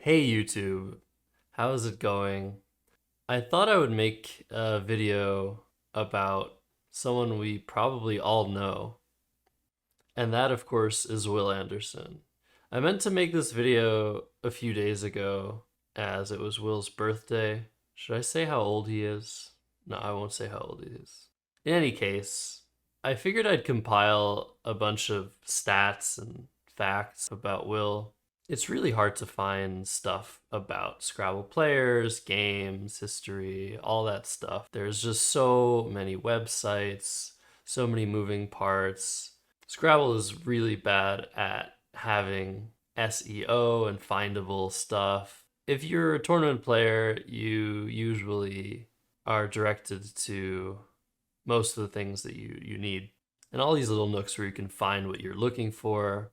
Hey YouTube, how's it going? I thought I would make a video about someone we probably all know, and that of course is Will Anderson. I meant to make this video a few days ago as it was Will's birthday. Should I say how old he is? No, I won't say how old he is. In any case, I figured I'd compile a bunch of stats and facts about Will. It's really hard to find stuff about Scrabble players, games, history, all that stuff. There's just so many websites, so many moving parts. Scrabble is really bad at having SEO and findable stuff. If you're a tournament player, you usually are directed to most of the things that you need. And all these little nooks where you can find what you're looking for.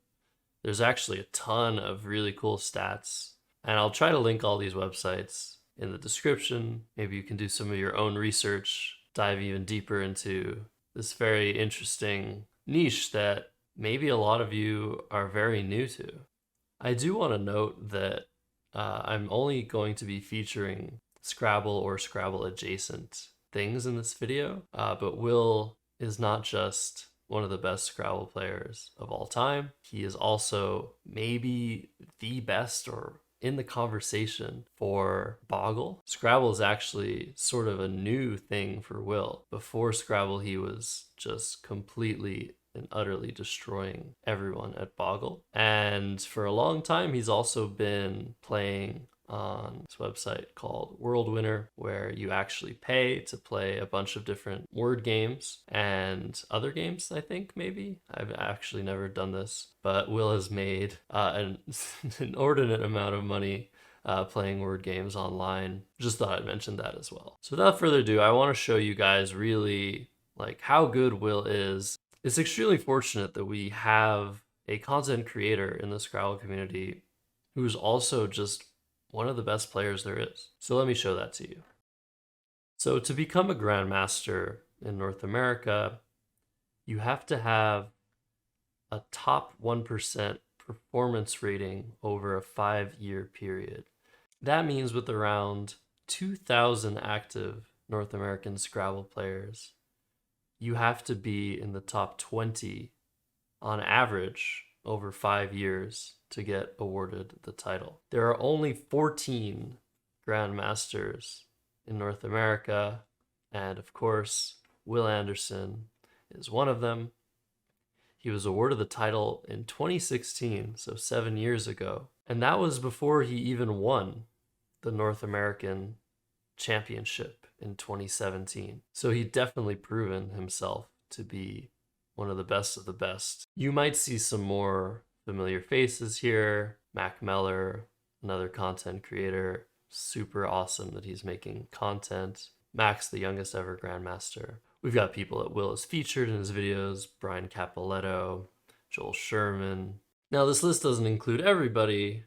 There's actually a ton of really cool stats. And I'll try to link all these websites in the description. Maybe you can do some of your own research, dive even deeper into this very interesting niche that maybe a lot of you are very new to. I do want to note that I'm only going to be featuring Scrabble or Scrabble adjacent things in this video, but Will is not just one of the best Scrabble players of all time. He is also maybe the best or in the conversation for Boggle. Scrabble is actually sort of a new thing for Will. Before Scrabble, he was just completely and utterly destroying everyone at Boggle. And for a long time, he's also been playing on this website called World Winner, where you actually pay to play a bunch of different word games and other games, I think, maybe. I've actually never done this, but Will has made an inordinate amount of money playing word games online. Just thought I'd mention that as well. So without further ado, I want to show you guys really like how good Will is. It's extremely fortunate that we have a content creator in the Scrabble community who's also just one of the best players there is. So let me show that to you. So to become a Grandmaster in North America, you have to have a top 1% performance rating over a 5-year period. That means with around 2,000 active North American Scrabble players, you have to be in the top 20 on average over 5 years to get awarded the title. There are only 14 Grandmasters in North America, and of course, Will Anderson is one of them. He was awarded the title in 2016, so 7 years ago, and that was before he even won the North American Championship in 2017. So he'd definitely proven himself to be one of the best. You might see some more familiar faces here. Mac Meller, another content creator, super awesome that he's making content. Mac's the youngest ever Grandmaster. We've got people that Will has featured in his videos, Brian Capoletto, Joel Sherman. Now this list doesn't include everybody.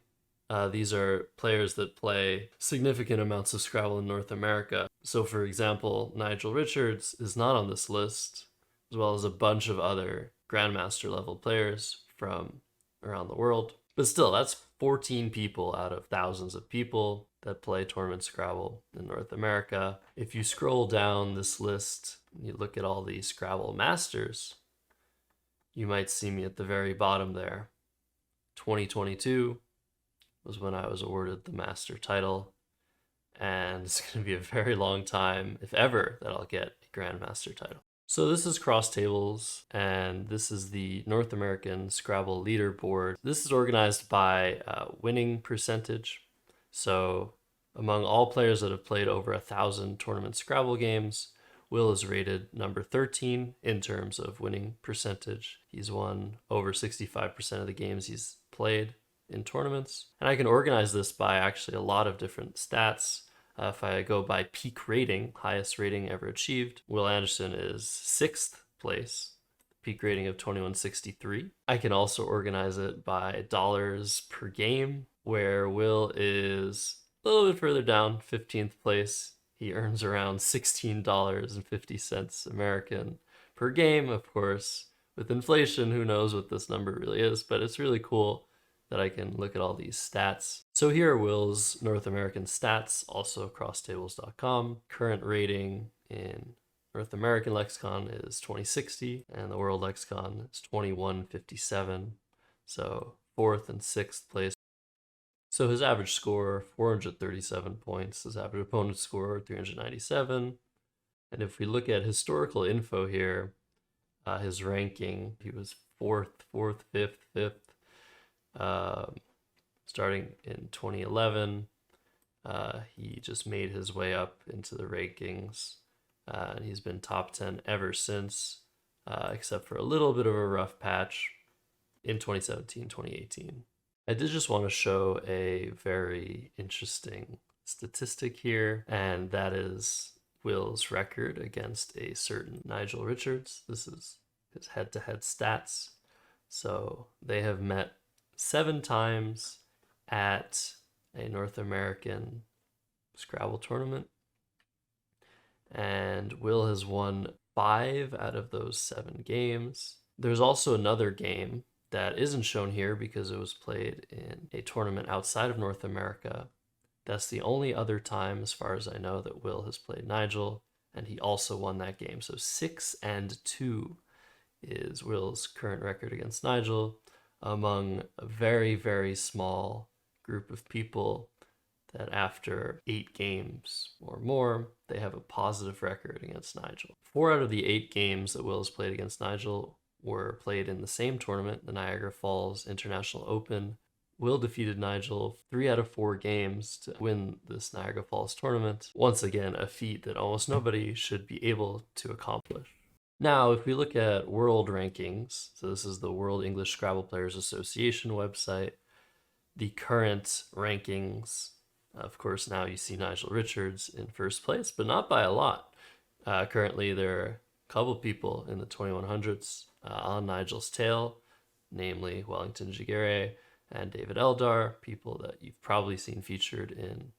These are players that play significant amounts of Scrabble in North America. So for example, Nigel Richards is not on this list, as well as a bunch of other Grandmaster level players from around the world. But still, that's 14 people out of thousands of people that play tournament Scrabble in North America. If you scroll down this list, you look at all these Scrabble Masters, you might see me at the very bottom there. 2022 was when I was awarded the Master title, and it's going to be a very long time, if ever, that I'll get a Grandmaster title. So this is Cross Tables, and this is the North American Scrabble leaderboard. This is organized by winning percentage. So among all players that have played over 1,000 tournament Scrabble games, Will is rated number 13 in terms of winning percentage. He's won over 65% of the games he's played in tournaments. And I can organize this by actually a lot of different stats. If I go by peak rating, highest rating ever achieved, Will Anderson is 6th place, peak rating of 2163. I can also organize it by dollars per game, where Will is a little bit further down, 15th place. He earns around $16.50 American per game. Of course, with inflation, who knows what this number really is, but it's really cool that I can look at all these stats. So here are Will's North American stats, also crosstables.com. Current rating in North American lexicon is 2060, and the world lexicon is 2157. So 4th and 6th place. So his average score, 437 points. His average opponent score, 397. And if we look at historical info here, his ranking, he was 4th, 5th, 5th. Starting in 2011, he just made his way up into the rankings. And he's been top 10 ever since, except for a little bit of a rough patch in 2017, 2018. I did just want to show a very interesting statistic here, and that is Will's record against a certain Nigel Richards. This is his head-to-head stats. So they have met 7 times at a North American Scrabble tournament, and Will has won 5 out of those 7 games. There's also another game that isn't shown here because it was played in a tournament outside of North America. That's the only other time, as far as I know, that Will has played Nigel, and he also won that game. So 6-2 is Will's current record against Nigel among a very, very small group of people that after 8 games or more, they have a positive record against Nigel. 4 out of the 8 games that Will has played against Nigel were played in the same tournament, the Niagara Falls International Open. Will defeated Nigel 3 out of 4 games to win this Niagara Falls tournament. Once again, a feat that almost nobody should be able to accomplish. Now, if we look at world rankings, so this is the World English Scrabble Players Association website, the current rankings, of course, now you see Nigel Richards in first place, but not by a lot. Currently, there are a couple people in the 2100s on Nigel's tail, namely Wellington Jigere and David Eldar, people that you've probably seen featured in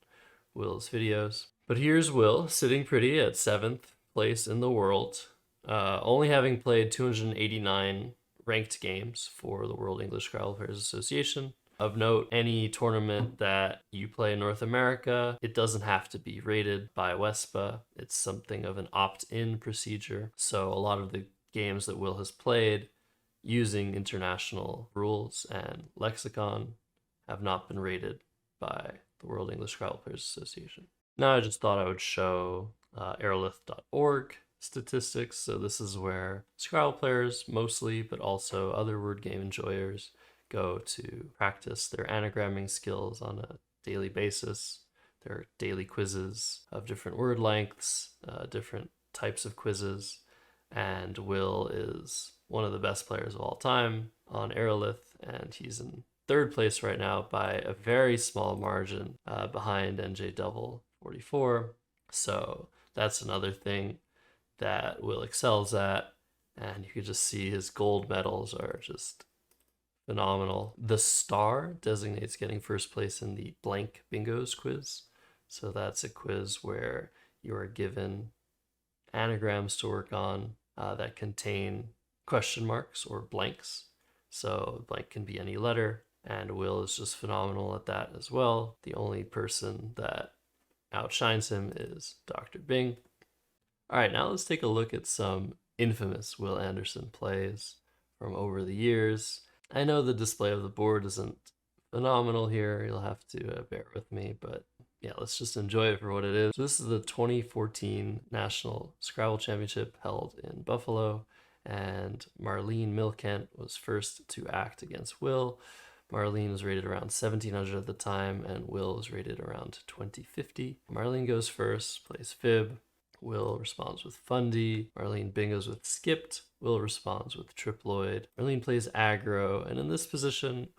Will's videos. But here's Will, sitting pretty at 7th place in the world, only having played 289 ranked games for the World English Scrabble Players Association. Of note, any tournament that you play in North America, it doesn't have to be rated by WESPA. It's something of an opt-in procedure. So a lot of the games that Will has played using international rules and lexicon have not been rated by the World English Scrabble Players Association. Now I just thought I would show aerolith.org statistics. So this is where Scrabble players mostly, but also other word game enjoyers, go to practice their anagramming skills on a daily basis. There are daily quizzes of different word lengths, different types of quizzes, and Will is one of the best players of all time on Aerolith, and he's in 3rd place right now by a very small margin behind NJ Double 44. So that's another thing that Will excels at, and you can just see his gold medals are just phenomenal. The star designates getting first place in the blank bingos quiz. So that's a quiz where you are given anagrams to work on that contain question marks or blanks. So blank can be any letter, and Will is just phenomenal at that as well. The only person that outshines him is Dr. Bing. All right, now let's take a look at some infamous Will Anderson plays from over the years. I know the display of the board isn't phenomenal here. You'll have to bear with me, but yeah, let's just enjoy it for what it is. So this is the 2014 National Scrabble Championship held in Buffalo, and Marlene Milkent was first to act against Will. Marlene was rated around 1700 at the time, and Will was rated around 2050. Marlene goes first, plays Fib. Will responds with Fundy. Marlene bingos with Skipped. Will responds with Triploid. Marlene plays Aggro, and in this position,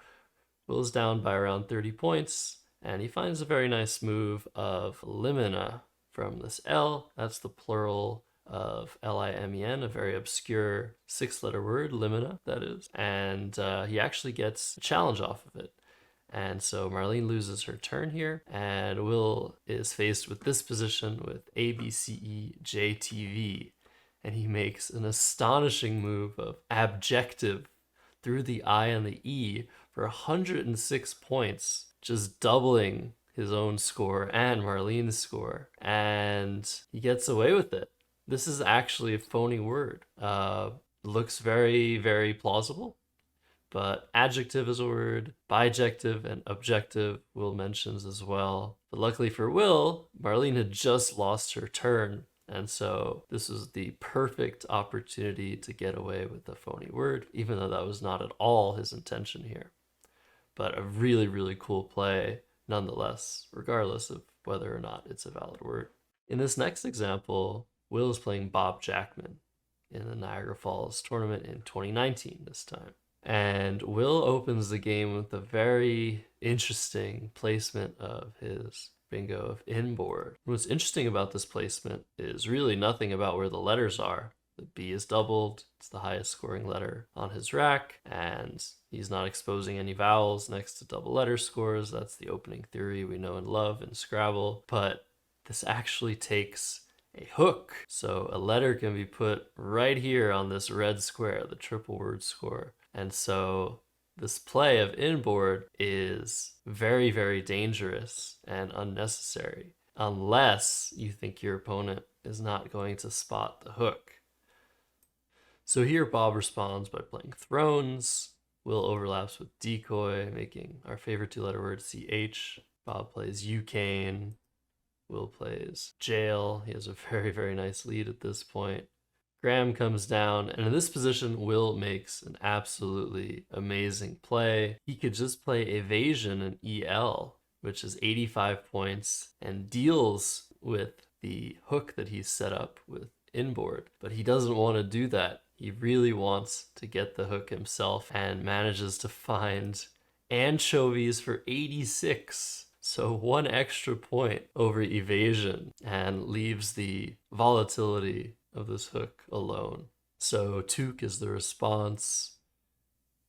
Will is down by around 30 points, and he finds a very nice move of Limina from this L. That's the plural of L-I-M-E-N, a very obscure 6-letter word, Limina, that is. And he actually gets a challenge off of it. And so Marlene loses her turn here, and Will is faced with this position with ABCEJTV, and he makes an astonishing move of abjective through the I and the E for 106 points, just doubling his own score and Marlene's score, and he gets away with it. This is actually a phony word. Looks very, very plausible, but adjective is a word, bijective and objective Will mentions as well. But luckily for Will, Marlene had just lost her turn, and so this was the perfect opportunity to get away with a phony word, even though that was not at all his intention here. But a really, really cool play nonetheless, regardless of whether or not it's a valid word. In this next example, Will is playing Bob Jackman in the Niagara Falls tournament in 2019 this time. And Will opens the game with a very interesting placement of his bingo of inboard. What's interesting about this placement is really nothing about where the letters are. The B is doubled, it's the highest scoring letter on his rack, and he's not exposing any vowels next to double letter scores. That's the opening theory we know and love in Scrabble. But this actually takes a hook. So a letter can be put right here on this red square, the triple word score. And so this play of inboard is very, very dangerous and unnecessary, unless you think your opponent is not going to spot the hook. So here Bob responds by playing Thrones. Will overlaps with Decoy, making our favorite two-letter word CH. Bob plays Ucane. Will plays Jail. He has a very, very nice lead at this point. Graham comes down, and in this position, Will makes an absolutely amazing play. He could just play Evasion and EL, which is 85 points, and deals with the hook that he's set up with inboard. But he doesn't want to do that. He really wants to get the hook himself and manages to find anchovies for 86. So 1 extra point over evasion and leaves the volatility of this hook alone. So Took is the response,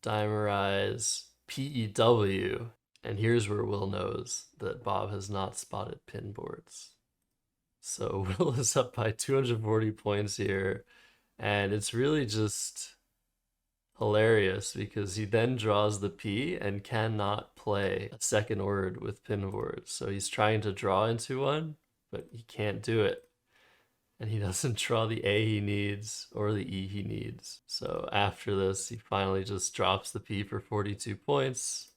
dimerize, PEW, and here's where Will knows that Bob has not spotted pin boards. So Will is up by 240 points here, and it's really just hilarious because he then draws the P and cannot play a second word with pin boards. So he's trying to draw into one, but he can't do it. And he doesn't draw the A he needs or the E he needs. So after this, he finally just drops the P for 42 points.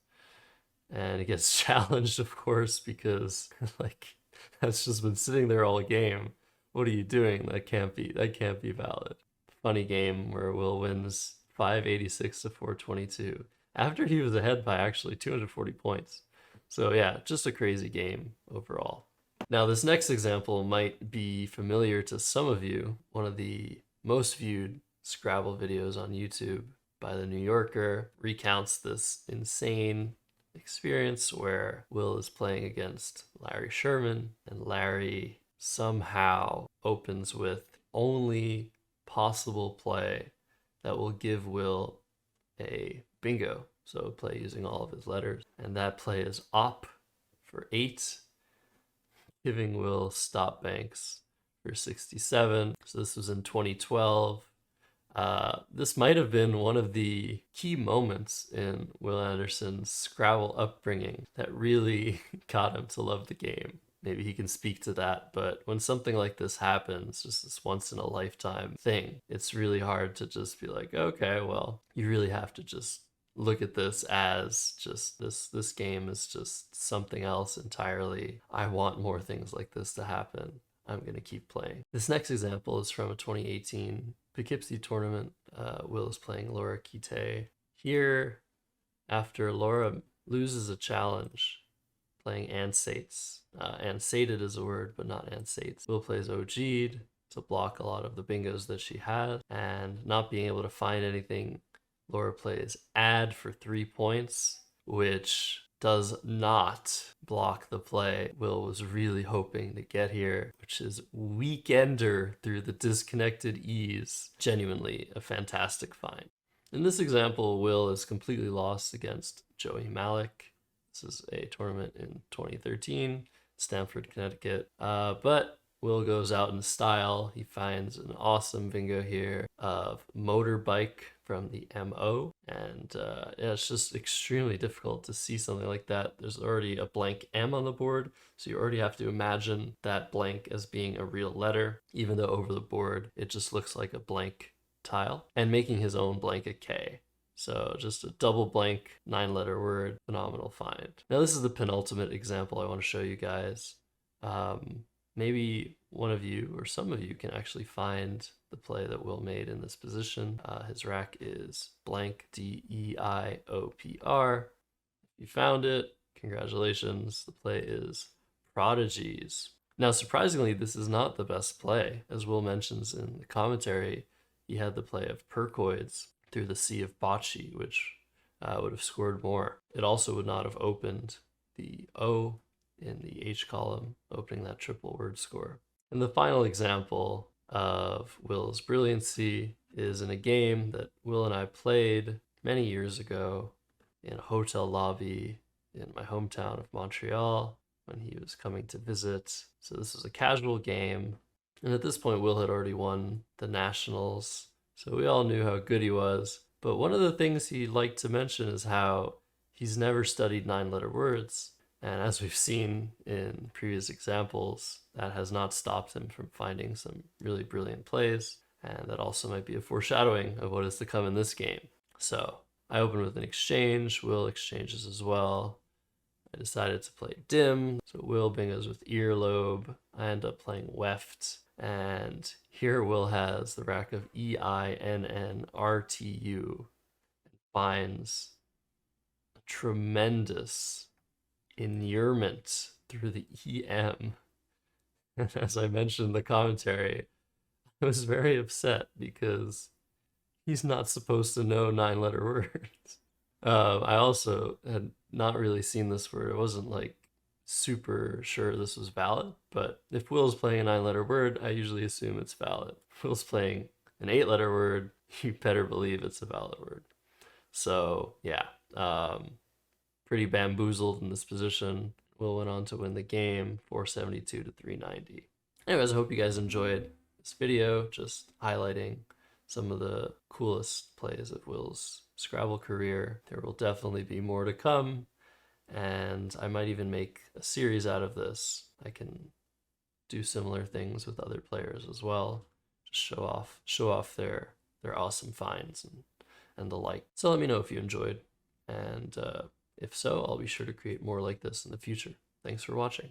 And he gets challenged, of course, because like that's just been sitting there all game. What are you doing? That can't be valid. Funny game where Will wins 586 to 422 after he was ahead by actually 240 points. So yeah, just a crazy game overall. Now this next example might be familiar to some of you. One of the most viewed Scrabble videos on YouTube by the New Yorker recounts this insane experience where Will is playing against Larry Sherman, and Larry somehow opens with only possible play that will give Will a bingo. So a play using all of his letters. And that play is op for 8, giving Will stop banks for 67. So this was in 2012. This might have been one of the key moments in Will Anderson's Scrabble upbringing that really got him to love the game. Maybe he can speak to that, but when something like this happens, just this once in a lifetime thing, it's really hard to just be like, okay, well, you really have to just look at this as just this game is just something else entirely. I want more things like this to happen. I'm going to keep playing. This next example is from a 2018 Poughkeepsie tournament. Will is playing Laura Kite. Here, after Laura loses a challenge, playing Ansates. Ansated is a word, but not Ansates. Will plays OG'd to block a lot of the bingos that she had, and not being able to find anything, Laura plays add for 3 points, which does not block the play Will was really hoping to get here, which is Weekender through the disconnected E's. Genuinely a fantastic find. In this example, Will is completely lost against Joey Malik. This is a tournament in 2013, Stamford, Connecticut. But Will goes out in style. He finds an awesome bingo here of motorbike from the MO. And yeah, it's just extremely difficult to see something like that. There's already a blank M on the board, so you already have to imagine that blank as being a real letter, even though over the board it just looks like a blank tile. And making his own blank a K. So just a double blank 9-letter word, phenomenal find. Now this is the penultimate example I want to show you guys. Maybe one of you or some of you can actually find the play that Will made in this position. His rack is blank DEIOPR. If you found it, congratulations. The play is Prodigies. Now, surprisingly, this is not the best play. As Will mentions in the commentary, he had the play of Percoids through the sea of bocce, which would have scored more. It also would not have opened the O in the H column, opening that triple word score. And the final example of Will's brilliancy is in a game that Will and I played many years ago in a hotel lobby in my hometown of Montreal when he was coming to visit. So this was a casual game. And at this point, Will had already won the nationals, so we all knew how good he was. But one of the things he liked to mention is how he's never studied 9-letter words. And as we've seen in previous examples, that has not stopped him from finding some really brilliant plays. And that also might be a foreshadowing of what is to come in this game. So I open with an exchange. Will exchanges as well. I decided to play dim. So Will bingos with earlobe. I end up playing weft. And here Will has the rack of EINNRTU. Finds a tremendous inurement through the EM. And as I mentioned in the commentary, I was very upset because he's not supposed to know 9-letter words. I also had not really seen this word. I wasn't like super sure this was valid, but if Will's playing a 9-letter word, I usually assume it's valid. If Will's playing an 8-letter word, you better believe it's a valid word. So yeah, pretty bamboozled in this position. Will went on to win the game 472 to 390. Anyways, I hope you guys enjoyed this video, just highlighting some of the coolest plays of Will's Scrabble career. There will definitely be more to come, and I might even make a series out of this. I can do similar things with other players as well. Just show off their awesome finds and the like. So let me know if you enjoyed, and if so, I'll be sure to create more like this in the future. Thanks for watching.